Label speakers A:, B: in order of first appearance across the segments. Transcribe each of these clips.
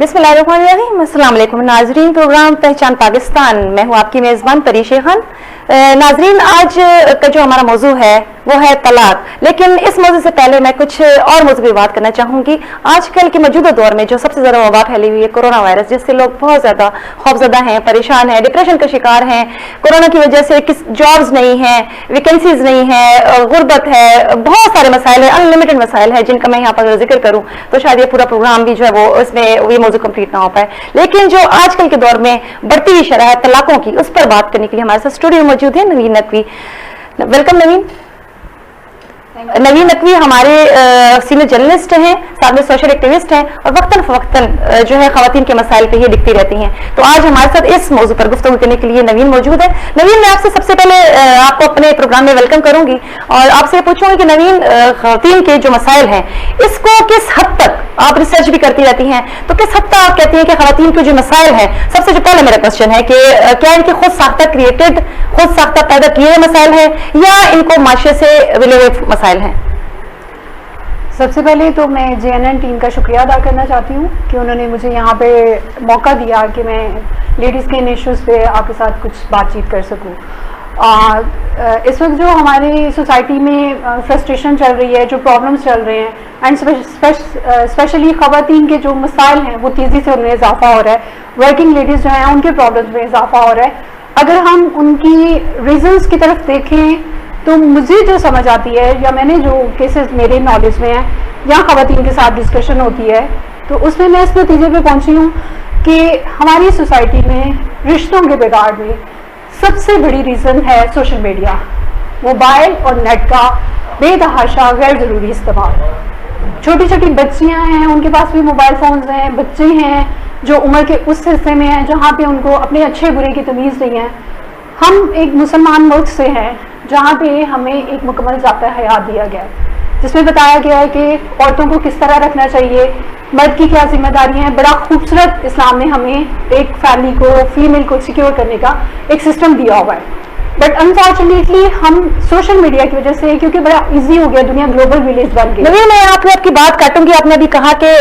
A: बिस्मिल्लाहिर्रहमानिर्रहीम। अस्सलाम वालेकुम नाजरीन, प्रोग्राम पहचान पाकिस्तान, मैं हूँ आपकी मेज़बान परीशे खान। नाजरीन, आज का जो हमारा मौजू है वो है तलाक, लेकिन इस मौजू से पहले मैं कुछ और मौजू पर बात करना चाहूँगी। आजकल के मौजूदा दौर में जो सबसे ज़्यादा वबा फैली हुई है कोरोना वायरस, जिससे लोग बहुत ज़्यादा खौफजदा हैं, परेशान हैं, डिप्रेशन का शिकार हैं। कोरोना की वजह से जॉब्स नहीं हैं, वैकेंसीज नहीं है, गुर्बत है, बहुत सारे मसाइल है, अनलिमिटेड मसाइल है, जिनका मैं यहाँ पर जिक्र करूँ तो शायद ये पूरा प्रोग्राम भी जो है वो इसमें ये मौजू कंप्लीट ना हो पाए। लेकिन जो आजकल के दौर में बढ़ती हुई शरह है तलाकों की, उस पर बात करने के लिए हमारे साथ स्टूडियो में मौजूद है नवीन नकवी। वेलकम नवीन। नवीन नकवी हमारे सीनियर जर्नलिस्ट हैं, साथ में सोशल एक्टिविस्ट हैं और वक्तन फवक्तन जो है खवातीन के मसाइल पे ये लिखती रहती हैं। तो आज हमारे साथ इस मौजू पर गुफ्तगू करने के लिए नवीन मौजूद है। नवीन, मैं आपसे सबसे पहले आपको अपने प्रोग्राम में वेलकम करूंगी और आपसे पूछूंगी कि नवीन, खवातीन के जो मसाइल हैं इसको किस हद तक आप रिसर्च भी करती रहती हैं, तो किस हद तक आप कहती हैं कि खवातीन के जो मसाइल हैं, सबसे जो पहले मेरा क्वेश्चन है कि क्या इनके खुद साख्ता क्रिएटेड, खुद साख्ता पैदा किए हुए मसाइल है या इनको माशरे से मिले हुए मसाइल हैं?
B: सबसे पहले तो मैं JNN टीम का शुक्रिया अदा करना चाहती हूँ कि उन्होंने मुझे यहाँ पे मौका दिया कि मैं लेडीज़ के इन इश्यूज़ पे आपके साथ कुछ बातचीत कर सकूँ। इस वक्त जो हमारी सोसाइटी में फ्रस्ट्रेशन चल रही है, जो प्रॉब्लम्स चल रहे हैं एंड स्पेशली ख़वातीन के जो मसाइल हैं वो तेज़ी से उनमें इजाफा हो रहा है। वर्किंग लेडीज़ जो हैं उनके प्रॉब्लम्स में इजाफा हो रहा है। अगर हम उनकी रीज़न्स की तरफ देखें तो मुझे जो समझ आती है या मैंने जो केसेस मेरे नॉलेज में है या ख़वातीन के साथ डिस्कशन होती है तो उसमें मैं इस नतीजे पे पहुंची हूँ कि हमारी सोसाइटी में रिश्तों के बिगाड़ में सबसे बड़ी रीज़न है सोशल मीडिया, मोबाइल और नेट का बेतहाशा गैर ज़रूरी इस्तेमाल। छोटी छोटी बच्चियाँ हैं, उनके पास भी मोबाइल फ़ोन्स हैं, बच्चे हैं जो उम्र के उस हिस्से में हैं जहाँ पे उनको अपने अच्छे बुरे की तमीज़ नहीं है। हम एक मुसलमान मुल्क से हैं जहाँ पे हमें एक मुकम्मल ज़ाब्ता हयात दिया गया है, जिसमें बताया गया है कि औरतों को किस तरह रखना चाहिए, मर्द की क्या जिम्मेदारियाँ हैं। बड़ा खूबसूरत इस्लाम ने हमें एक फैमिली को, फीमेल को सिक्योर करने का एक सिस्टम दिया हुआ है। बट अनफॉर्चुनेटली हम सोशल मीडिया की वजह से, क्योंकि बड़ा इजी हो गया, दुनिया ग्लोबल विलेज बन गई।
A: नवीन, मैं आपकी बात काटूंगी। आपने अभी कहा कि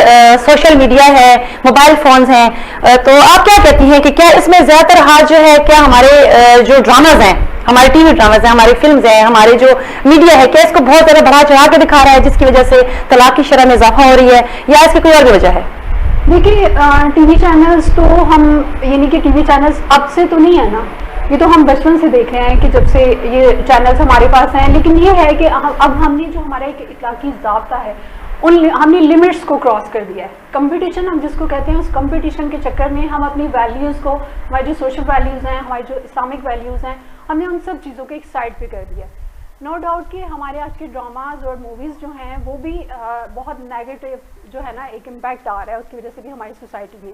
A: सोशल मीडिया है, मोबाइल फोन्स हैं, तो आप क्या कहती हैं कि क्या इसमें ज्यादातर हाथ जो है, क्या हमारे जो ड्रामाज हैं, हमारे टीवी ड्रामाज हैं, हमारी फिल्म्स हैं, हमारे जो मीडिया है, क्या इसको बहुत ज्यादा बढ़ा चढ़ा के दिखा रहा है जिसकी वजह से तलाक की शरह में इजाफा हो रही है, या इसकी कोई और भी वजह है?
B: देखिए, टीवी चैनल्स तो हम, यानी कि टीवी चैनल्स अब से तो नहीं है ना, ये तो हम बचपन से देख रहे हैं कि जब से ये चैनल्स हमारे पास हैं। लेकिन ये है कि अब हमने जो हमारा एक इखलाकी ज़ाब्ता है हमने लिमिट्स को क्रॉस कर दिया है। कंपटीशन हम जिसको कहते हैं, उस कंपटीशन के चक्कर में हम अपनी वैल्यूज़ को, हमारी जो सोशल वैल्यूज़ हैं, हमारी जो इस्लामिक वैल्यूज़ हैं, हमने उन सब चीज़ों को एक साइड पे कर दिया। नो डाउट कि हमारे आज के ड्रामाज और मूवीज़ जो हैं वो भी बहुत नेगेटिव जो है ना एक इम्पैक्ट आ रहा है उसकी वजह से भी हमारी सोसाइटी में,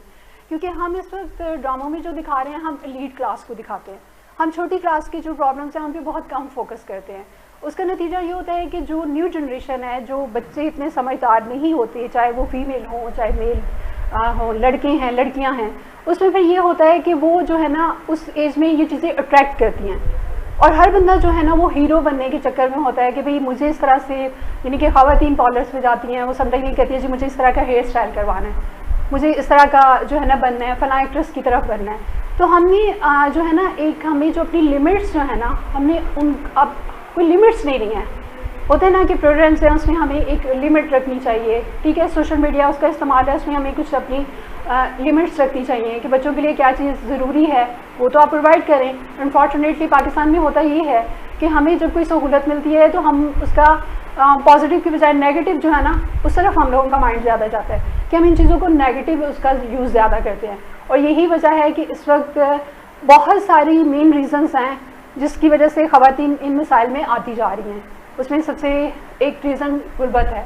B: क्योंकि हम इस वक्त ड्रामों में जो दिखा रहे हैं हम एलीट क्लास को दिखाते हैं। हम छोटी क्लास की जो प्रॉब्लम्स हैं उन पर बहुत कम फोकस करते हैं। उसका नतीजा ये होता है कि जो न्यू जनरेशन है, जो बच्चे इतने समझदार नहीं होते, चाहे वो फीमेल हो चाहे मेल हो, लड़के हैं लड़कियां हैं, उसमें फिर ये होता है कि वो जो है ना उस एज में ये चीज़ें अट्रैक्ट करती हैं और हर बंदा जो है ना वो हीरो बनने के चक्कर में होता है कि भाई मुझे इस तरह से, यानी कि ख़वातीन पार्लर्स में जाती हैं, वो समटाइम ये कहती है जी मुझे इस तरह का हेयर स्टाइल करवाना है, मुझे इस तरह का जो है ना बनना है, फलां एक्ट्रेस की तरफ बनना है। तो हमने जो है ना एक, हमें जो अपनी लिमिट्स जो है ना, हमने उन, अब कोई लिमिट्स नहीं है। होते हैं ना कि प्रेफरेंस है, उसमें हमें एक लिमिट रखनी चाहिए। ठीक है, सोशल मीडिया उसका इस्तेमाल है, उसमें हमें कुछ अपनी लिमिट्स रखनी चाहिए कि बच्चों के लिए क्या चीज़ ज़रूरी है वो तो आप प्रोवाइड करें। अनफॉर्चुनेटली पाकिस्तान में होता ये है कि हमें जब कोई सहूलत मिलती है तो हम उसका पॉजिटिव की बजाय नेगेटिव जो है ना उस तरफ हम लोगों का माइंड ज़्यादा जाता है कि हम इन चीज़ों को नेगेटिव उसका यूज़ ज़्यादा करते हैं। और यही वजह है कि इस वक्त बहुत सारी मेन रीज़न्स हैं जिसकी वजह से ख़वातीन इन मसाइल में आती जा रही हैं। उसमें सबसे एक रीज़न गुर्बत है।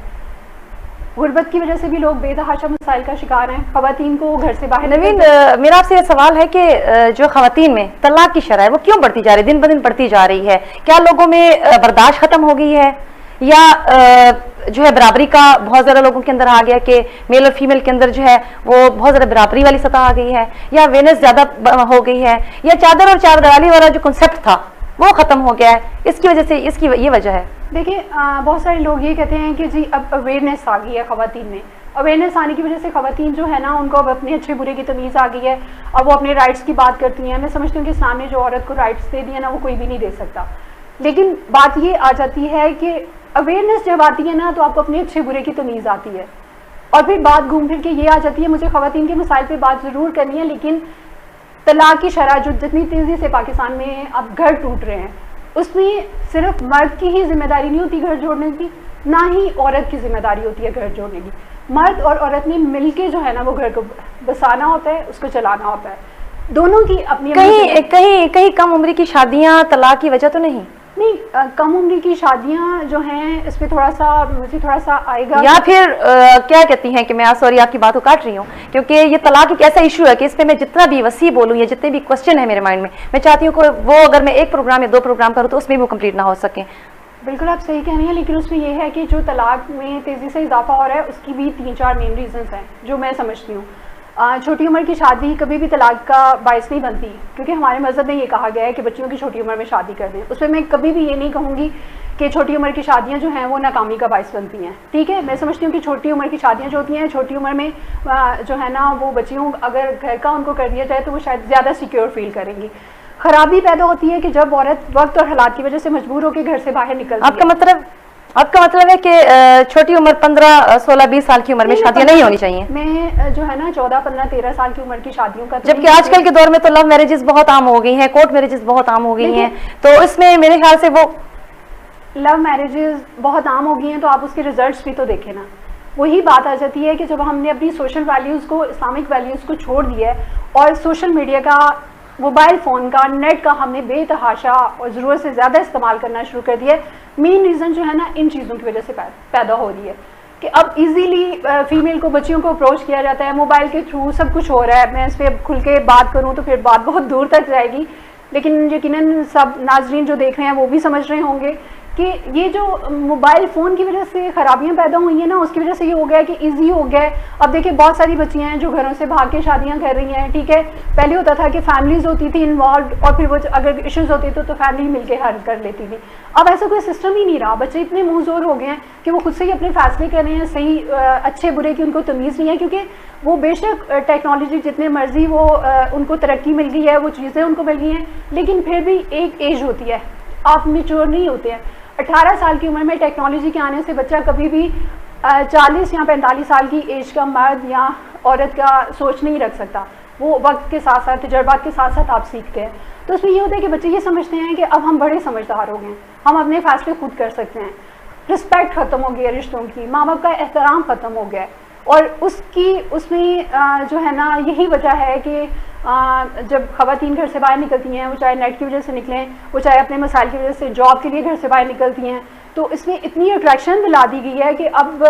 B: गुर्बत की वजह से भी लोग बेतहाशा मसाइल का शिकार हैं, ख़वातीन को घर से बाहर।
A: नवीन, मेरा आपसे ये सवाल है कि जो ख़वातीन में तलाक की शरह है वो क्यों बढ़ती जा रही है, दिन ब दिन बढ़ती जा रही है? क्या लोगों में बर्दाश्त ख़त्म हो गई है, या जो है बराबरी का बहुत ज़्यादा लोगों के अंदर आ गया कि मेल और फीमेल के अंदर जो है वो बहुत ज़्यादा बराबरी वाली सतह आ गई है, या अवेयरनेस ज़्यादा हो गई है, या चादर और चार दीवारी वाला जो कॉन्सेप्ट था वो ख़त्म हो गया है? इसकी वजह से, इसकी ये वजह है।
B: देखिए, बहुत सारे लोग ये कहते हैं कि जी अब अवेयरनेस आ गई है ख़वातीन में, अवेयरनेस आने की वजह से ख़वातीन जो है ना उनको अब अपने अच्छे बुरे की तमीज़ आ गई है। अब वो अपने राइट्स की बात करती हैं। मैं समझती हूँ कि इस्लाम ने जो औरत को राइट्स दे दिए ना वो कोई भी नहीं दे सकता। लेकिन बात ये आ जाती है कि अवेयरनेस जब आती है ना तो आपको अपने अच्छे बुरे की तमीज़ आती है। और फिर बात घूम फिर के ये आ जाती है, मुझे ख़वातीन के मसाइल पे बात ज़रूर करनी है, लेकिन तलाक की शरह जो जितनी तेज़ी से पाकिस्तान में अब घर टूट रहे हैं उसमें सिर्फ मर्द की ही जिम्मेदारी नहीं होती घर जोड़ने की, ना ही औरत की जिम्मेदारी होती है घर जोड़ने की। मर्द और औरत ने मिलके जो है ना वो घर को बसाना होता है, उसको चलाना होता है। दोनों की अपनी
A: कहीं कम उम्र की शादियां तलाक की वजह तो नहीं?
B: कम उम्र की शादियां जो हैं इस पे मुझे थोड़ा सा आएगा,
A: या फिर क्या कहती हैं कि मैं सॉरी आपकी बात को काट रही हूँ, क्योंकि ये तलाक एक ऐसा इशू है कि इस पे मैं जितना भी वसी बोलूँ या जितने भी क्वेश्चन है मेरे माइंड में, मैं चाहती हूँ कि वो अगर मैं एक प्रोग्राम या 2 प्रोग्राम करूँ तो उसमें भी वो कंप्लीट ना हो सके।
B: बिल्कुल आप सही कह रही हैं, लेकिन उसमें यह है कि जो तलाक में तेज़ी से इजाफा हो रहा है उसकी भी 3-4 मेन रीजंस हैं जो मैं समझती हूँ। छोटी उम्र की शादी कभी भी तलाक का बायस नहीं बनती, क्योंकि हमारे मज़हब में ये कहा गया है कि बच्चियों की छोटी उम्र में शादी कर दें। उसमें मैं कभी भी ये नहीं कहूँगी कि छोटी उम्र की शादियाँ जो हैं वो नाकामी का बायस बनती हैं। ठीक है, मैं समझती हूँ कि छोटी उम्र की शादियाँ जो होती हैं, छोटी उम्र में जो है ना वो बच्चियों अगर घर का उनको कर दिया जाए तो वो शायद ज़्यादा सिक्योर फील करेंगी। खराबी पैदा होती है कि जब औरत वक्त और हालात की वजह से मजबूर होकर घर से बाहर निकलती है।
A: आपका मतलब है कि छोटी उम्र 15, 16, 20 साल की उम्र में शादियां नहीं होनी चाहिए?
B: मैं जो है ना 14, 15, 13 साल की उम्र की शादियों का,
A: जबकि आजकल के दौर में तो लव मैरिजेस बहुत आम हो गई हैं, कोर्ट मैरिजेस बहुत आम हो गई हैं, तो इसमें मेरे ख्याल से वो
B: लव मैरिजेस बहुत आम हो गई हैं तो आप उसके रिजल्ट्स भी तो देखें ना। वही बात आ जाती है कि जब हमने अपनी सोशल वैल्यूज़ को, इस्लामिक वैल्यूज़ को छोड़ दिया है और सोशल मीडिया का, मोबाइल फ़ोन का, नेट का हमने बेतहाशा और ज़रूरत से ज़्यादा इस्तेमाल करना शुरू कर दिया है। मेन रीज़न जो है ना इन चीज़ों की वजह से पैदा हो रही है कि अब इजीली फीमेल को, बच्चियों को अप्रोच किया जाता है मोबाइल के थ्रू, सब कुछ हो रहा है। मैं इस पर खुल के बात करूँ तो फिर बात बहुत दूर तक जाएगी, लेकिन यकीनन सब नाजरीन जो देख रहे हैं वो भी समझ रहे होंगे कि ये जो मोबाइल फ़ोन की वजह से ख़राबियाँ पैदा हुई हैं ना, उसकी वजह से ये हो गया कि इजी हो गया है। अब देखिए बहुत सारी बच्चियाँ हैं जो घरों से भाग के शादियाँ कर रही हैं। ठीक है, पहले होता था कि फैमिलीज होती थी इन्वॉल्व और फिर वो अगर इश्यूज होते तो फैमिली मिलके हल कर लेती थी। अब ऐसा कोई सिस्टम ही नहीं रहा। बच्चे इतने मुँहज़ोर हो गए हैं कि वो खुद से ही अपने फैसले कर रहे हैं, सही अच्छे बुरे की उनको तमीज़ नहीं है, क्योंकि वो बेशक टेक्नोलॉजी जितने मर्जी वो उनको तरक्की मिल गई है, वो चीज़ें उनको मिल गई हैं, लेकिन फिर भी एक एज होती है, आप मेच्योर नहीं होते हैं। 18 साल की उम्र में टेक्नोलॉजी के आने से बच्चा कभी भी 40 या 45 साल की एज का मर्द या औरत का सोच नहीं रख सकता। वो वक्त के साथ साथ, तजर्बात के साथ साथ आप सीखते हैं। तो उसमें ये होता है कि बच्चे ये समझते हैं कि अब हम बड़े समझदार हो गए, हम अपने फैसले खुद कर सकते हैं। रिस्पेक्ट ख़त्म हो गई है रिश्तों की, माँ बाप का एहतराम ख़त्म हो गया है। और उसमें जो है ना यही वजह है कि जब ख़वातीन घर से बाहर निकलती हैं, वो चाहे नेट की वजह से निकलें, वो चाहे अपने मसाइल की वजह से जॉब के लिए घर से बाहर निकलती हैं, तो इसमें इतनी अट्रैक्शन दिला दी गई है कि अब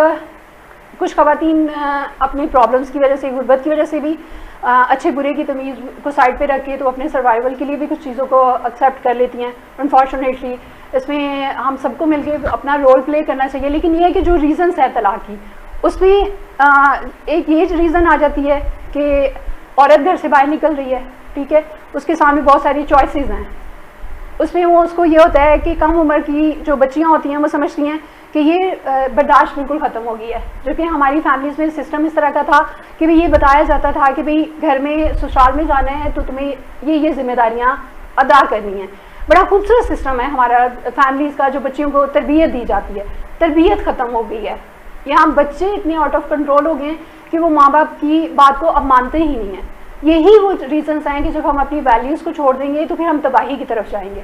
B: कुछ ख़वातीन अपनी प्रॉब्लम्स की वजह से, गुर्बत की वजह से भी अच्छे बुरे की तमीज़ को साइड पे रख के तो अपने सर्वाइवल के लिए भी कुछ चीज़ों को एक्सेप्ट कर लेती हैं। अनफॉर्चुनेटली इसमें हम सबको मिलकर अपना रोल प्ले करना चाहिए। लेकिन ये है कि जो रीज़न्स है तलाक की, उसमें एक ये रीज़न आ जाती है कि औरत घर से बाहर निकल रही है, ठीक है, उसके सामने बहुत सारी चॉइसेस हैं। उसमें वो उसको ये होता है कि कम उम्र की जो बच्चियां होती हैं वो समझती हैं कि ये बर्दाश्त बिल्कुल ख़त्म हो गई है। जो कि हमारी फैमिलीज़ में सिस्टम इस तरह का था कि भाई ये बताया जाता था कि भाई घर में ससुराल में जाना है तो तुम्हें ये जिम्मेदारियाँ अदा करनी है। बड़ा खूबसूरत सिस्टम है हमारा फैमिलीज़ का, जो बच्चियों को तरबियत दी जाती है। तरबियत ख़त्म हो गई है। यहाँ बच्चे इतने आउट ऑफ कंट्रोल हो गए हैं कि वो माँ बाप की बात को अब मानते ही नहीं हैं। यही वो रीजंस हैं कि जब हम अपनी वैल्यूज़ को छोड़ देंगे तो फिर हम तबाही की तरफ जाएंगे।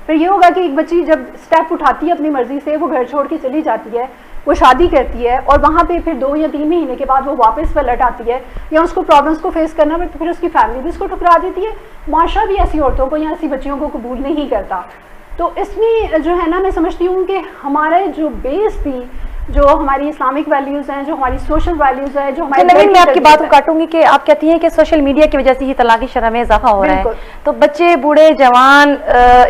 B: फिर ये होगा कि एक बच्ची जब स्टेप उठाती है अपनी मर्जी से, वो घर छोड़ के चली जाती है, वो शादी करती है और वहाँ पे फिर 2 या 3 महीने के बाद वो वापस पलट आती है या उसको प्रॉब्लम्स को फेस करना पड़ता, फिर उसकी फैमिली भी उसको ठुकरा देती है। माशरा भी ऐसी औरतों को या ऐसी बच्चियों को कबूल नहीं करता। तो इसमें जो है ना, मैं समझती हूँ कि हमारे जो बेस थी, जो हमारी इस्लामिक वैल्यूज़ हैं, जो हमारी सोशल वैल्यूज़ है, जो हमारी
A: मैं आपकी बात को काटूंगी कि आप कहती हैं कि सोशल मीडिया की वजह से ही तलाक की शरह में इजाफा हो रहा है। तो बच्चे, बूढ़े, जवान,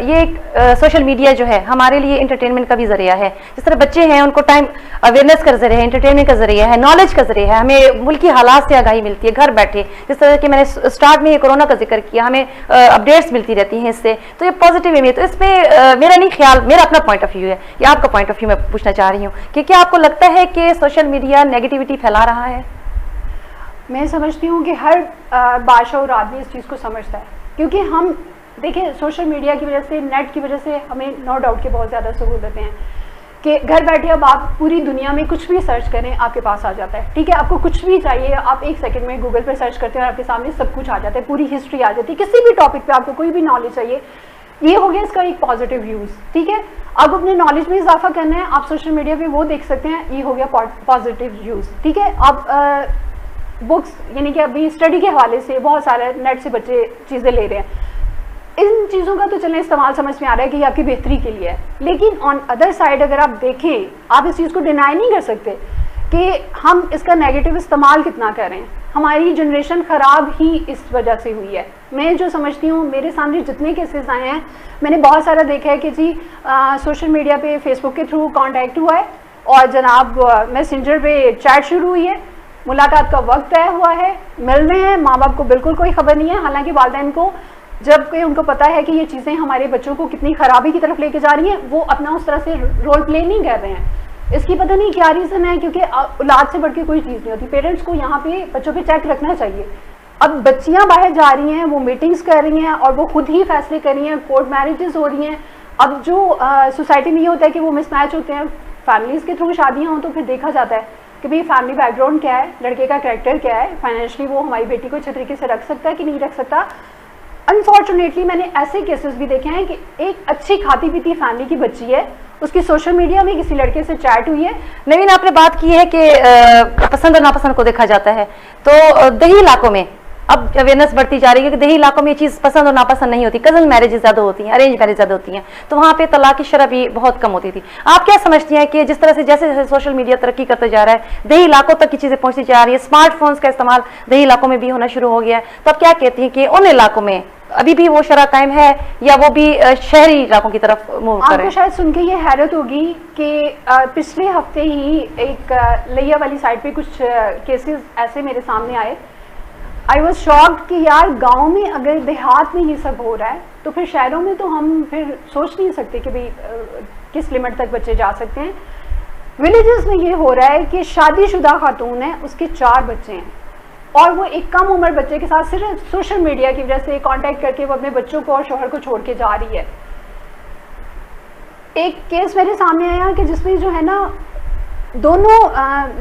A: ये सोशल मीडिया जो है हमारे लिए इंटरटेनमेंट का भी जरिया है। जिस तरह बच्चे हैं उनको टाइम अवेयरनेस का जरिया है, इंटरटेनमेंट का जरिया है, नॉलेज का जरिया है, हमें मुल्की हालात से आगाही मिलती है घर बैठे। जिस तरह कि मैंने स्टार्ट में कोरोना का जिक्र किया, हमें अपडेट्स मिलती रहती हैं इससे, तो ये पॉजिटिव है। तो इस पर मेरा नहीं ख्याल, मेरा अपना पॉइंट ऑफ व्यू है, या आपका पॉइंट ऑफ व्यू मैं पूछना चाह रही हूँ कि क्या आपको लगता है कि सोशल मीडिया नेगेटिविटी फैला रहा है?
B: मैं समझती हूँ कि हर बादशाह और आदमी इस चीज़ को समझता है, क्योंकि हम देखिए सोशल मीडिया की वजह से, नेट की वजह से हमें नो डाउट के बहुत ज़्यादा सहूलतें हैं कि घर बैठे अब आप पूरी दुनिया में कुछ भी सर्च करें आपके पास आ जाता है। ठीक है, आपको कुछ भी चाहिए आप 1 सेकंड में गूगल पर सर्च करते हैं और आपके सामने सब कुछ आ जाता है, पूरी हिस्ट्री आ जाती है, किसी भी टॉपिक पे आपको कोई भी नॉलेज चाहिए। ये हो गया इसका एक पॉजिटिव यूज़। ठीक है, अब अपने नॉलेज में इजाफा करना है, आप सोशल मीडिया पे वो देख सकते हैं, ये हो गया पॉजिटिव यूज़। ठीक है, अब बुक्स यानी कि अभी स्टडी के हवाले से बहुत सारे नेट से बच्चे चीज़ें ले रहे हैं, इन चीज़ों का तो चलने इस्तेमाल समझ में आ रहा है कि ये आपकी बेहतरी के लिए है, लेकिन ऑन अदर साइड अगर आप देखें, आप इस चीज़ को डिनाई नहीं कर सकते कि हम इसका नेगेटिव इस्तेमाल कितना करें। हमारी जनरेशन ख़राब ही इस वजह से हुई है। मैं जो समझती हूँ, मेरे सामने जितने केसेस आए हैं, मैंने बहुत सारा देखा है कि जी सोशल मीडिया पे फेसबुक के थ्रू कांटेक्ट हुआ है और जनाब मैसेंजर पे चैट शुरू हुई है, मुलाकात का वक्त तय हुआ है, मिल रहे हैं, माँ बाप को बिल्कुल कोई खबर नहीं है, हालांकि वालिदैन को जबकि उनको पता है कि ये चीज़ें हमारे बच्चों को कितनी ख़राबी की तरफ लेके जा रही हैं, वो अपना उस तरह से रोल प्ले नहीं कर रहे हैं। इसकी पता नहीं क्या रीज़न है, क्योंकि औलाद से बढ़ के कोई चीज़ नहीं होती। पेरेंट्स को यहाँ पे बच्चों पे चेक रखना चाहिए। अब बच्चियाँ बाहर जा रही हैं, वो मीटिंग्स कर रही हैं और वो खुद ही फैसले कर रही हैं, कोर्ट मैरिजेस हो रही हैं। अब जो सोसाइटी में ये होता है कि वो मिसमैच होते हैं, फैमिलीज़ के थ्रू शादियाँ हों तो फिर देखा जाता है कि भाई फैमिली बैकग्राउंड क्या है, लड़के का कैरेक्टर क्या है, फाइनेंशियली वो हमारी बेटी को अच्छे तरीके से रख सकता है कि नहीं रख सकता। अनफॉर्चुनेटली मैंने ऐसे केसेस भी देखे हैं कि एक अच्छी खाती पीती फैमिली की बच्ची है, उसकी सोशल मीडिया में किसी लड़के से चैट हुई है।
A: नवीन, आपने बात की है कि पसंद और नापसंद को देखा जाता है, तो दही इलाकों में अब अवेयरनेस बढ़ती जा रही है कि दही इलाकों में ये चीज़ पसंद और नापसंद नहीं होती, कजन मैरिजेस ज़्यादा होती हैं, अरेंज मैरिज ज़्यादा होती हैं, तो वहाँ पे तलाक की शरह भी बहुत कम होती थी। आप क्या समझती हैं कि जिस तरह से जैसे जैसे सोशल मीडिया तरक्की करते जा रहा है, दही इलाकों तक की चीज़ें पहुँचती जा रही है, स्मार्टफोन्स का इस्तेमाल दही इलाकों में भी होना शुरू हो गया है, तो आप क्या कहती हैं कि उन इलाकों में अभी भी वो शरह कायम है या वो भी शहरी इलाकों की तरफ मूव कर रहे हैं?
B: आपको शायद सुन के ये हैरत होगी कि पिछले हफ्ते ही एक लिया वाली साइड पे कुछ केसेस ऐसे मेरे सामने आए। आई वॉज शॉक्ड कि यार गांव में अगर देहात में ये सब हो रहा है तो फिर शहरों में तो हम फिर सोच नहीं सकते कि भाई किस लिमिट तक बच्चे जा सकते हैं। विलेजेस में ये हो रहा है कि शादीशुदा खातून है, उसके 4 बच्चे हैं और वो एक कम उम्र बच्चे के साथ सिर्फ सोशल मीडिया की वजह से कांटेक्ट करके वो अपने बच्चों को और शोहर को छोड़ के जा रही है। एक केस मेरे सामने आया कि जिसमें जो है ना दोनों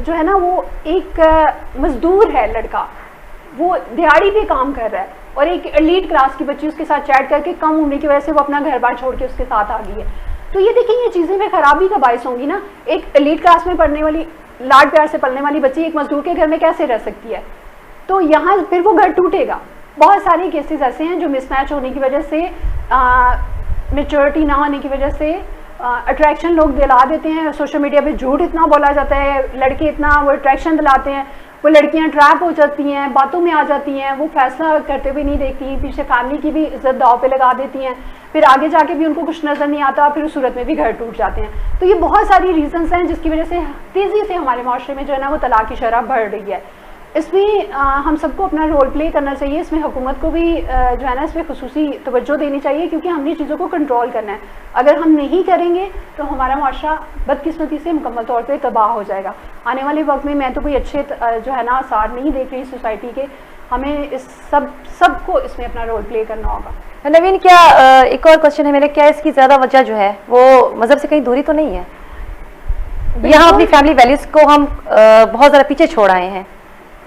B: जो है ना वो एक मजदूर है लड़का, वो दिहाड़ी पे काम कर रहा है और एक एलीट क्लास की बच्ची उसके साथ चैट करके कम उम्र की वजह से वो अपना घर बार छोड़ के उसके साथ आ गई है। तो ये देखिए ये चीज़ें में खराबी का बायस होंगी ना। एक एलीट क्लास में पढ़ने वाली, लाड प्यार से पढ़ने वाली बच्ची एक मजदूर के घर में कैसे रह सकती है? तो यहाँ फिर वो घर टूटेगा। बहुत सारे केसेस ऐसे हैं जो मिसमैच होने की वजह से, मेच्योरिटी ना होने की वजह से अट्रैक्शन लोग दिला देते हैं। सोशल मीडिया पे झूठ इतना बोला जाता है, लड़के इतना वो अट्रैक्शन दिलाते हैं, वो लड़कियां ट्रैप हो जाती हैं, बातों में आ जाती हैं, वो फैसला करते हुए नहीं देखती, पीछे फैमिली की भी इज्जत दाव पे लगा देती हैं, फिर आगे जाके भी उनको कुछ नज़र नहीं आता, फिर उस सूरत में भी घर टूट जाते हैं। तो ये बहुत सारी रीजंस हैं जिसकी वजह से तेज़ी से हमारे माशरे में जो है ना वो तलाक की शरह बढ़ रही है। इसमें हम सबको अपना रोल प्ले करना चाहिए। इसमें हुकूमत को भी जो है ना इसमें खुसूसी तवज्जो देनी चाहिए, क्योंकि हमने चीज़ों को कंट्रोल करना है। अगर हम नहीं करेंगे तो हमारा माशरा बदकिस्मती से मुकम्मल तौर पे तबाह हो जाएगा। आने वाले वक्त में मैं तो कोई अच्छे जो है ना आसार नहीं देख रही सोसाइटी के। हमें इस सबको इसमें अपना रोल प्ले करना होगा।
A: नवीन, क्या एक और क्वेश्चन है मेरा, क्या इसकी ज़्यादा वजह जो है वो मज़हब से कहीं दूरी तो नहीं है? यहाँ अपनी फैमिली वैल्यूज़ को हम बहुत ज़्यादा पीछे छोड़ आए हैं।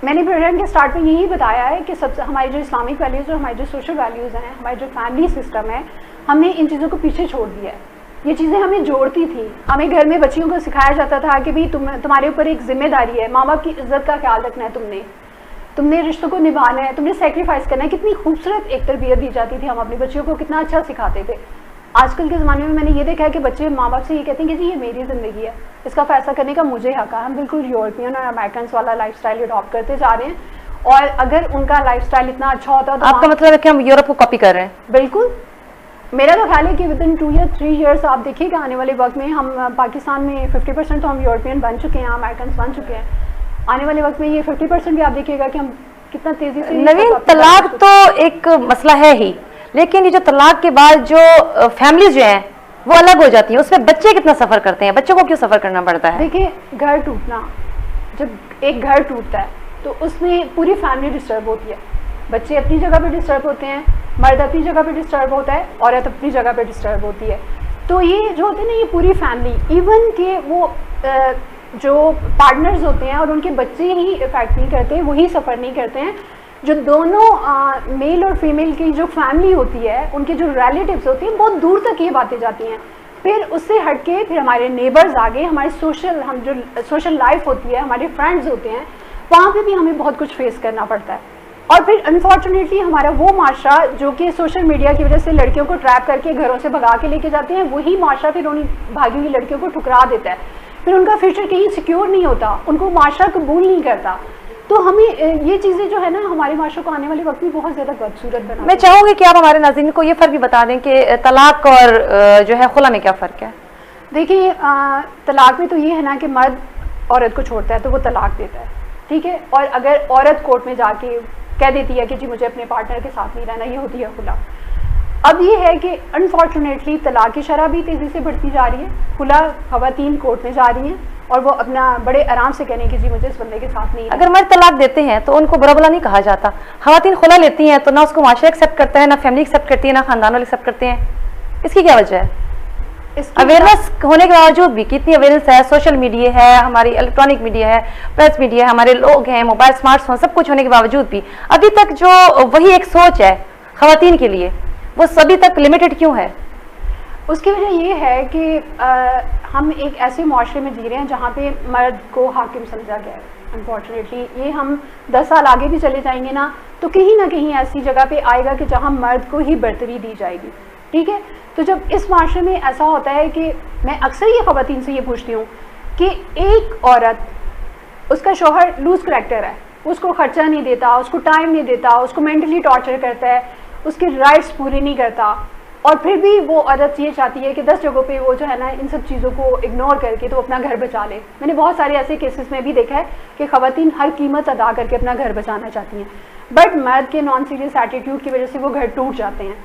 B: मैंने प्रोग्राम के स्टार्ट में यही बताया है कि सबसे हमारी जो इस्लामिक वैल्यूज़ और हमारी जो सोशल वैल्यूज़ हैं, हमारी जो फैमिली सिस्टम है, हमने इन चीज़ों को पीछे छोड़ दिया है। ये चीज़ें हमें जोड़ती थी। हमें घर में बच्चियों को सिखाया जाता था कि भाई तुम्हारे ऊपर एक जिम्मेदारी है, माँ बाप की इज्जत का ख्याल रखना है, तुमने रिश्तों को निभाना है, तुमने सेक्रीफाइस करना है। कितनी खूबसूरत एक तरबियत दी जाती थी, हम अपने बच्चियों को कितना अच्छा सिखाते थे। आजकल के ज़माने में मैंने ये देखा है कि बच्चे माँ बाप से ये कहते हैं कि जी ये मेरी ज़िंदगी है, इसका फैसला करने का मुझे हक है। हम बिल्कुल यूरोपियन और अमेरिकन वाला लाइफस्टाइल अडॉप्ट करते जा रहे हैं, और अगर उनका लाइफस्टाइल इतना अच्छा होता तो
A: आपका मतलब है कि हम यूरोप को कॉपी कर रहे हैं?
B: बिल्कुल। मेरा तो ख्याल है कि विद इन 2 या 3 ईयर्स आप देखिएगा आने वाले वक्त में हम पाकिस्तान में 50% तो हम यूरोपियन बन चुके हैं, अमेरिकन बन चुके हैं। आने वाले वक्त में ये 50% भी आप देखिएगा कि हम कितना तेज़ी से।
A: नवीन, तलाक तो एक मसला है ही, लेकिन ये जो तलाक के बाद जो फैमिलीज जो हैं वो अलग हो जाती हैं, उसमें बच्चे कितना सफर करते हैं, बच्चों को क्यों सफर करना पड़ता है?
B: देखिए, घर टूटना, जब एक घर टूटता है तो उसमें पूरी फैमिली डिस्टर्ब होती है। बच्चे अपनी जगह पे डिस्टर्ब होते हैं, मर्द अपनी जगह पे डिस्टर्ब होता है, औरत अपनी जगह पे डिस्टर्ब होती है। तो ये जो होते हैं ना, ये पूरी फैमिली, इवन के वो जो पार्टनर्स होते हैं और उनके बच्चे ही इफेक्ट नहीं करते, वही सफ़र नहीं करते हैं। जो दोनों मेल और फीमेल की जो फैमिली होती है, उनके जो रिलेटिव्स होती हैं, बहुत दूर तक ये बातें जाती हैं। फिर उससे हट के फिर हमारे नेबर्स आगे, हमारे हम जो सोशल लाइफ होती है, हमारे फ्रेंड्स होते हैं, वहाँ पे भी हमें बहुत कुछ फेस करना पड़ता है। और फिर अनफॉर्चुनेटली हमारा वो माशरा जो कि सोशल मीडिया की वजह से लड़कियों को ट्रैप करके घरों से भगा के लेके जाते हैं, वही माशरा फिर उन भागी हुई लड़कियों को ठुकरा देता है। फिर उनका फ्यूचर कहीं सिक्योर नहीं होता, उनको माशरा कबूल नहीं करता। तो हमें ये चीज़ें जो है ना, हमारे माशरे को आने वाले वक्त में बहुत ज़्यादा बदसूरत बना।
A: मैं चाहूँगी कि आप हमारे नाज़रीन को ये फ़र्क भी बता दें कि तलाक और जो है खुला में क्या फ़र्क है?
B: देखिए, तलाक में तो ये है ना कि मर्द औरत को छोड़ता है तो वो तलाक देता है, ठीक है। और अगर औरत कोर्ट में जाके कह देती है कि जी मुझे अपने पार्टनर के साथ नहीं रहना, ये होती है खुला। अब ये है कि अनफॉर्चुनेटली तलाक की शरह भी तेज़ी से बढ़ती जा रही है। खुला ख़वातीन कोर्ट में जा रही हैं और वो अपना बड़े आराम से कहने की जी मुझे इस बंदे के साथ नहीं।
A: अगर मर्द तलाक देते हैं तो उनको बुरा भला नहीं कहा जाता, ख़वातीन खुला लेती हैं तो ना उसको माशरा एक्सेप्ट करता है, ना फैमिली एक्सेप्ट करती है, ना खानदान वाले एक्सेप्ट करते हैं। इसकी क्या वजह है? अवेयरनेस होने के बावजूद भी, कितनी अवेयरनेस है, सोशल मीडिया है, हमारी इलेक्ट्रॉनिक मीडिया है, प्रेस मीडिया है, हमारे लोग हैं, मोबाइल स्मार्टफोन सब कुछ होने के बावजूद भी अभी तक जो वही एक सोच है ख़वातीन के लिए, वो सभी तक लिमिटेड क्यों है?
B: उसकी वजह ये है कि हम एक ऐसे माशरे में जी रहे हैं जहाँ पे मर्द को हाकिम समझा गया है। अनफॉर्चुनेटली ये हम 10 साल आगे भी चले जाएंगे ना, तो कहीं ना कहीं ऐसी जगह पे आएगा कि जहाँ मर्द को ही बर्तरी दी जाएगी, ठीक है। तो जब इस माशरे में ऐसा होता है कि मैं अक्सर ये ख़वातीन से ये पूछती हूँ कि एक औरत, उसका शौहर लूज करैक्टर है, उसको खर्चा नहीं देता, उसको टाइम नहीं देता, उसको मेंटली टॉर्चर करता है, उसके राइट्स पूरे नहीं करता, और फिर भी वो औरत ये चाहती है कि 10 जगहों पे वो जो है ना इन सब चीज़ों को इग्नोर करके तो अपना घर बचा ले। मैंने बहुत सारे ऐसे केसेस में भी देखा है कि ख़वातीन हर कीमत अदा करके अपना घर बचाना चाहती हैं, बट मर्द के नॉन सीरियस एटीट्यूड की वजह से वो घर टूट जाते हैं,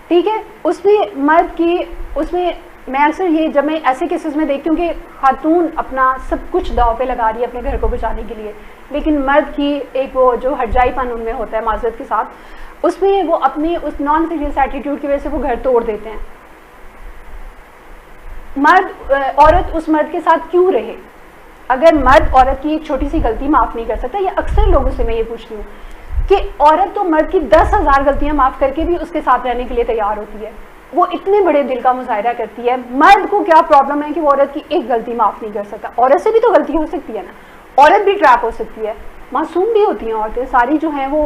B: ठीक है। उसमें मर्द की, उसमें मैं अक्सर ये, जब मैं ऐसे केसेस में देखती हूँ कि खातून अपना सब कुछ दाव पे लगा रही है अपने घर को बचाने के लिए, लेकिन मर्द की एक वो जो हरजाईपन उनमें होता है माजरत के साथ, उसमें वो अपने उस नॉन सीरियस एटीट्यूड की वजह से वो घर तोड़ देते हैं। औरत उस मर्द के साथ क्यों रहे? अगर मर्द औरत की एक छोटी सी गलती माफ़ नहीं कर सकता, या अक्सर लोगों से मैं ये पूछती हूँ कि औरत तो मर्द की 10,000 गलतियां माफ़ करके भी उसके साथ रहने के लिए तैयार होती है, वो इतने बड़े दिल का मुजाहिरा करती है। मर्द को क्या प्रॉब्लम है कि वो औरत की एक गलती माफ़ नहीं कर सकता? औरत से भी तो गलती हो सकती है ना, औरत भी ट्रैप हो सकती है, मासूम भी होती हैं औरतें सारी जो हैं वो,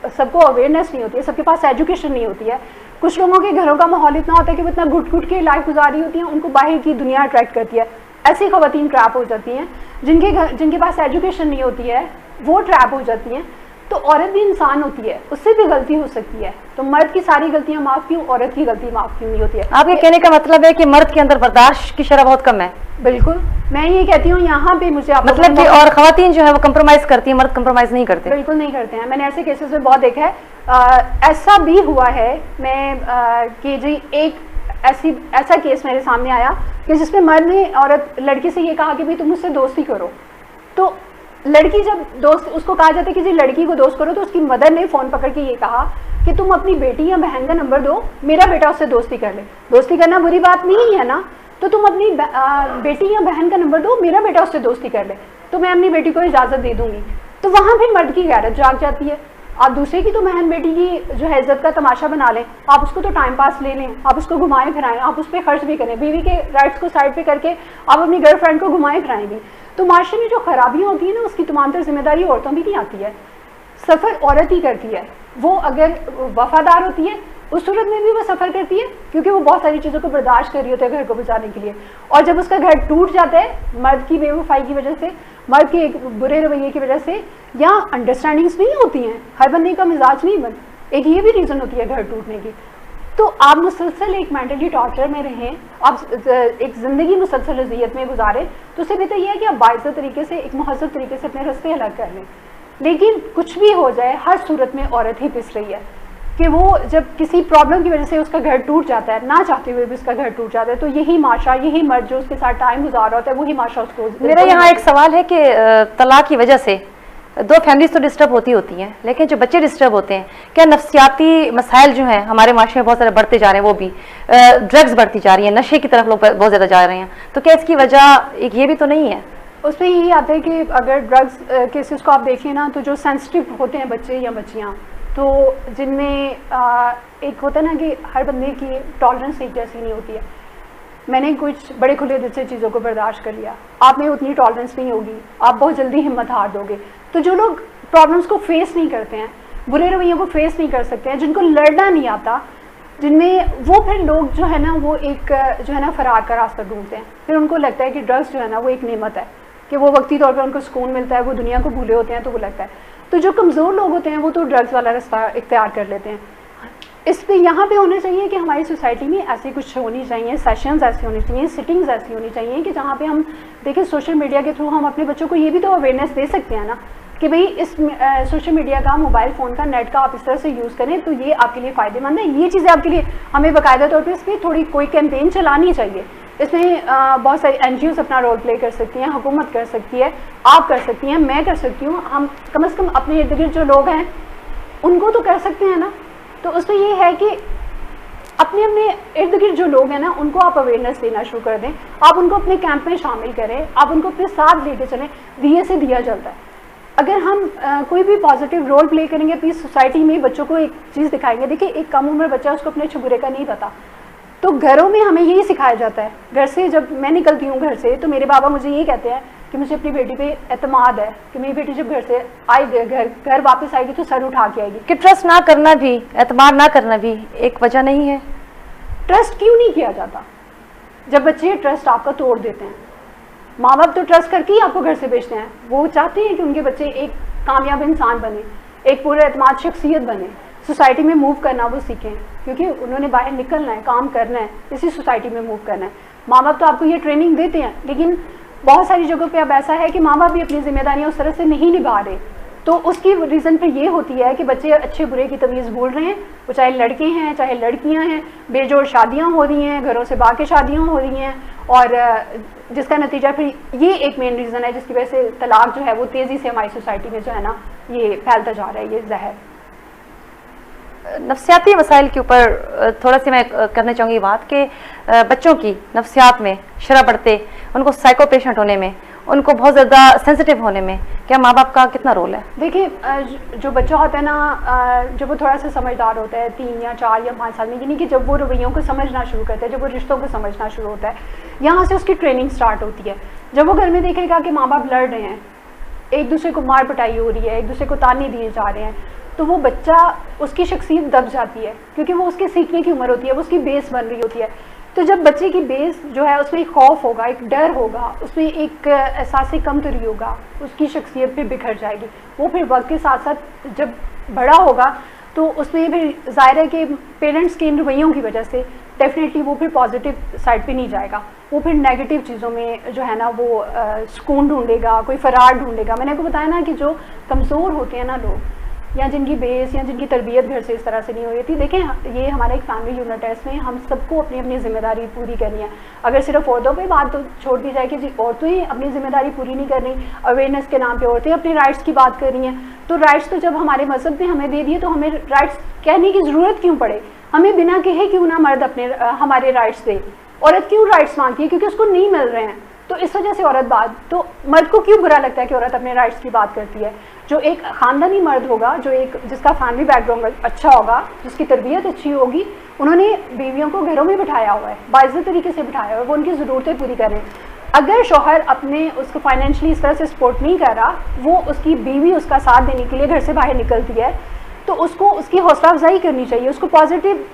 B: सबको अवेयरनेस नहीं होती है, सबके पास एजुकेशन नहीं होती है। कुछ लोगों के घरों का माहौल इतना होता है कि वो इतना घुट घुट के लाइफ गुजारी होती हैं, उनको बाहर की दुनिया अट्रैक्ट करती है। ऐसी ख़वातीन ट्रैप हो जाती हैं, जिनके पास एजुकेशन नहीं होती है वो ट्रैप हो जाती हैं। तो औरत भी इंसान होती है, उससे भी गलती हो सकती है, तो मर्द की सारी गलतियां माफ़ क्यों, औरत की गलती माफ़ क्यों नहीं होती है?
A: आपके कहने का मतलब है कि मर्द के अंदर बर्दाश्त की शरह बहुत कम है?
B: बिल्कुल, मैं ये कहती हूँ यहाँ पे मुझे
A: मतलब कि, और ख़वातीन जो है वो कंप्रोमाइज़ करती है, मर्द कंप्रोमाइज़ नहीं करते?
B: बिल्कुल नहीं करते हैं, मैंने ऐसे केसेस में बहुत देखा है। ऐसा भी हुआ है मैं कि जी एक ऐसा केस मेरे सामने आया कि जिसमें मर्द ने औरत लड़की से ये कहा कि भाई तुम मुझसे दोस्ती करो, तो लड़की जब दोस्त, उसको कहा जाता है कि जी लड़की को दोस्त करो, तो उसकी मदर ने फ़ोन पकड़ के ये कहा कि तुम अपनी बेटी या बहन का नंबर दो, मेरा बेटा उससे दोस्ती कर ले। दोस्ती करना बुरी बात नहीं है ना, तो तुम अपनी बेटी या बहन का नंबर दो, मेरा बेटा उससे दोस्ती कर ले, तो मैं अपनी बेटी को इजाज़त दे दूंगी। तो वहाँ भी मर्द की गैरत जाग जाती है। आप दूसरे की तो बहन बेटी की जो है इज्जत का तमाशा बना लें, आप उसको तो टाइम पास ले लें, आप उसको घुमाएं फिराएं, आप उस पर खर्च भी करें, बीवी के राइट्स को साइड पे करके आप अपनी गर्लफ्रेंड को घुमाएं फिराएंगी, तो माशरे में जो खराबियाँ होती हैं ना, उसकी तमाम तर जिम्मेदारी औरतों भी नहीं आती है, सफ़र औरत ही करती है। वो अगर वफादार होती है उस सूरत में भी वो सफ़र करती है, क्योंकि वो बहुत सारी चीज़ों को बर्दाश्त कर रही होती है घर को बचाने के लिए। और जब उसका घर टूट जाता है मर्द की बेवफाई की वजह से, मर्द के एक बुरे रवैये की वजह से, या अंडरस्टैंडिंग्स नहीं होती हैं, हर बंदे का मिजाज नहीं बन, एक ये भी रीज़न होती है घर टूटने की। तो आप मुसलसल एक मेंटली टॉर्चर में रहें, आप एक ज़िंदगी मुसलसल अज़ियत में गुजारें, तो उससे बेहतर यह है कि आप बाइज़्ज़त तरीके से, एक मुहज़्ज़ब तरीके से अपने रास्ते अलग कर लें। लेकिन कुछ भी हो जाए, हर सूरत में औरत ही पिस रही है। कि वो जब किसी प्रॉब्लम की वजह से उसका घर टूट जाता है, ना चाहते हुए भी उसका घर टूट जाता है, तो यही माशा, यही मर्द जो उसके साथ टाइम गुजार रहा होता है, वही माशा उसको।
A: मेरा यहाँ एक सवाल है कि तलाक की वजह से दो फैमिलीज तो डिस्टर्ब होती हैं, लेकिन जो बच्चे डिस्टर्ब होते हैं, क्या नफ्सियाती मसाइल जो हैं हमारे माशरे में बहुत सारे बढ़ते जा रहे हैं, वो भी ड्रग्स बढ़ती जा रही हैं, नशे की तरफ लोग बहुत ज़्यादा जा रहे हैं, तो क्या इसकी वजह एक ये भी तो नहीं है?
B: उसमें यही आता है कि अगर ड्रग्स केसेस को आप देखिए ना, तो जो सेंसिटिव होते हैं बच्चे या बच्चियाँ, तो जिनमें एक होता है ना कि हर बंदे की टॉलरेंस एक जैसी नहीं होती है। मैंने कुछ बड़े खुले दिल से चीज़ों को बर्दाश्त कर लिया, आप में उतनी टॉलरेंस नहीं होगी, आप बहुत जल्दी हिम्मत हार दोगे। तो जो लोग प्रॉब्लम्स को फेस नहीं करते हैं, बुरे रवैयों को फेस नहीं कर सकते हैं, जिनको लड़ना नहीं आता, जिनमें वो फिर लोग जो है ना वो एक जो है ना फरार का रास्ता ढूंढते हैं। फिर उनको लगता है कि ड्रग्स जो है ना वो एक नेमत है, कि वो वक्ती तौर पर उनको सुकून मिलता है, वो दुनिया को भूले होते हैं, तो वो लगता है। तो जो कमज़ोर लोग होते हैं वो तो ड्रग्स वाला रास्ता इख्तियार कर लेते हैं। इस पे यहाँ पे होना चाहिए कि हमारी सोसाइटी में ऐसी कुछ होनी चाहिए, सेशंस ऐसी होनी चाहिए, सिटिंग्स ऐसी होनी चाहिए कि जहाँ पे हम देखिए सोशल मीडिया के थ्रू हम अपने बच्चों को ये भी तो अवेयरनेस दे सकते हैं ना कि भाई इस सोशल मीडिया का, मोबाइल फ़ोन का, नेट का आप इस तरह से यूज़ करें तो ये आपके लिए फ़ायदेमंद है, ये चीज़ें आपके लिए। हमें बाकायदा तौर पर इस पर थोड़ी कोई कैंपेन चलानी चाहिए। इसमें बहुत सारी NGOs अपना रोल प्ले कर सकती हैं, हुकूमत कर सकती है, आप कर सकती हैं, मैं कर सकती हूँ, हम कम से कम अपने इर्द गिर्द जो लोग हैं उनको तो कर सकते हैं ना। तो उसमें ये है कि अपने अपने इर्द गिर्द जो लोग हैं ना उनको आप अवेयरनेस देना शुरू कर दें, आप उनको अपने कैंप में शामिल करें, आप उनको अपने साथ लेके चलें। दिए से दिया जलता है। अगर हम कोई भी पॉजिटिव रोल प्ले करेंगे अपनी सोसाइटी में, बच्चों को एक चीज़ दिखाएंगे। देखिए एक कम उम्र बच्चा, उसको अपने अच्छे बुरे का नहीं पता, तो घरों में हमें यही सिखाया जाता है। घर से जब मैं निकलती हूँ घर से, तो मेरे बाबा मुझे यही कहते हैं कि मुझे अपनी बेटी पे एतमाद है कि मेरी बेटी जब घर से आएगी, घर वापस आएगी तो सर उठा के आएगी।
A: कि ट्रस्ट ना करना भी, एतमाद ना करना भी एक वजह नहीं है?
B: ट्रस्ट क्यों नहीं किया जाता जब बच्चे ट्रस्ट आपका तोड़ देते हैं? माँ बाप तो ट्रस्ट करके ही आपको घर से भेजते हैं, वो चाहते हैं कि उनके बच्चे एक कामयाब इंसान बने, एक पूरे एतमाद शख्सियत बने, सोसाइटी में मूव करना वो सीखें, क्योंकि उन्होंने बाहर निकलना है, काम करना है, इसी सोसाइटी में मूव करना है। माँ बाप तो आपको ये ट्रेनिंग देते हैं, लेकिन बहुत सारी जगहों पे अब ऐसा है कि माँ बाप भी अपनी जिम्मेदारियां उस तरह से नहीं निभा रहे। तो उसकी रीज़न फिर ये होती है कि बच्चे अच्छे बुरे की तमीज़ भूल रहे हैं, वो चाहे लड़के हैं चाहे लड़कियां हैं, बेजोड़ शादियां हो रही हैं, घरों से बाहर शादियां हो रही हैं, और जिसका नतीजा फिर ये एक मेन रीज़न है जिसकी वजह से तलाक जो है वो तेज़ी से हमारी सोसाइटी में जो है ना ये फैलता जा रहा है, ये जहर।
A: नफ्सियाती मसाइल के ऊपर थोड़ा सी मैं करना चाहूँगी बात कि बच्चों की नफ्सियात में शरह बढ़ते, उनको साइको पेशेंट होने में, उनको बहुत ज़्यादा सेंसिटिव होने में क्या माँ बाप का कितना रोल है?
B: देखिए जो बच्चा होता है ना, जब वो थोड़ा सा समझदार होता है 3 या 4 या 5 साल में, यानी कि जब वो रवैयों को समझना शुरू करता है, जब वो रिश्तों को समझना शुरू होता है, यहाँ से उसकी ट्रेनिंग स्टार्ट होती है। जब वो घर में देखेगा कि माँ बाप लड़ रहे हैं, एक दूसरे को मार पिटाई हो रही है, एक दूसरे को ताने दिए जा रहे हैं, तो वो बच्चा, उसकी शख्सियत दब जाती है, क्योंकि वो उसके सीखने की उम्र होती है, वो उसकी बेस बन रही होती है। तो जब बच्चे की बेस जो है उसमें एक खौफ होगा, एक डर होगा, उसमें एक एहसास कमतरी होगा, उसकी शख्सियत फिर बिखर जाएगी। वो फिर वक्त के साथ साथ जब बड़ा होगा तो उसमें फिर ज़ाहिर है कि पेरेंट्स के इन रवैयों की वजह से डेफिनेटली वो फिर पॉजिटिव साइड पे नहीं जाएगा, वो फिर नेगेटिव चीज़ों में जो है ना वो सुकून ढूंढेगा, कोई फरार ढूंढेगा। मैंने आपको बताया ना कि जो कमज़ोर होते हैं ना लोग, या जिनकी बेस या जिनकी तरबियत घर से इस तरह से नहीं हो रही थी, देखें ये हमारा एक फैमिली यूनिट है, इसमें हम सबको अपनी अपनी जिम्मेदारी पूरी करनी है। अगर सिर्फ औरतों पे बात तो छोड़ दी जाए कि जी औरतें ही अपनी जिम्मेदारी पूरी नहीं कर रही, अवेयरनेस के नाम पे औरतें अपने राइट्स की बात कर रही हैं, तो राइट्स तो जब हमारे मजहब ने हमें दे दिए तो हमें राइट्स कहने की ज़रूरत क्यों पड़े? हमें बिना कहे क्यों ना मर्द अपने हमारे राइट्स दे? औरत क्यों राइट्स मांगती है? क्योंकि उसको नहीं मिल रहे हैं, तो इस वजह से औरत बात, तो मर्द को क्यों बुरा लगता है कि औरत अपने राइट्स की बात करती है? जो एक ख़ानदानी मर्द होगा, जो एक जिसका फैमिली बैकग्राउंड अच्छा होगा, जिसकी तरबियत अच्छी होगी, उन्होंने बीवियों को घरों में बिठाया हुआ है, बाइज़्ज़त तरीके से बिठाया हुआ है, वो उनकी ज़रूरतें पूरी कर रहे हैं। अगर शौहर अपने उसको फाइनेंशियली इस तरह से सपोर्ट नहीं कर रहा, वो उसकी बीवी उसका साथ देने के लिए घर से बाहर निकलती है, तो उसको उसकी हौसला अफजाई करनी चाहिए, उसको पॉजिटिव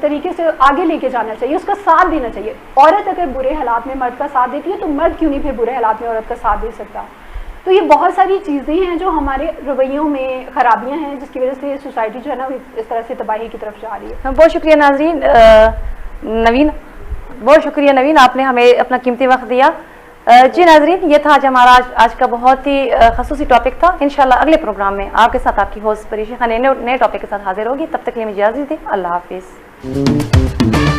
B: तरीके से आगे लेके जाना चाहिए, उसका साथ देना चाहिए। औरत अगर बुरे हालात में मर्द का साथ देती है तो मर्द क्यों नहीं फिर बुरे हालात में औरत का साथ दे सकता? तो ये बहुत सारी चीज़ें हैं जो हमारे रवैयों में खराबियां हैं, जिसकी वजह से सोसाइटी जो है ना इस तरह से तबाही की तरफ जा रही है।
A: बहुत शुक्रिया नाज़रीन। नवीन, बहुत शुक्रिया नवीन, आपने हमें अपना कीमती वक्त दिया। जी नाजरीन, ये था आज हमारा आज का बहुत ही खसूसी टॉपिक था। इंशाल्लाह अगले प्रोग्राम में आपके साथ आपकी होस्ट परीशा खान नए टॉपिक के साथ हाजिर होगी। तब तक के लिए मुझे इजाज़त दें। अल्लाह हाफिज़।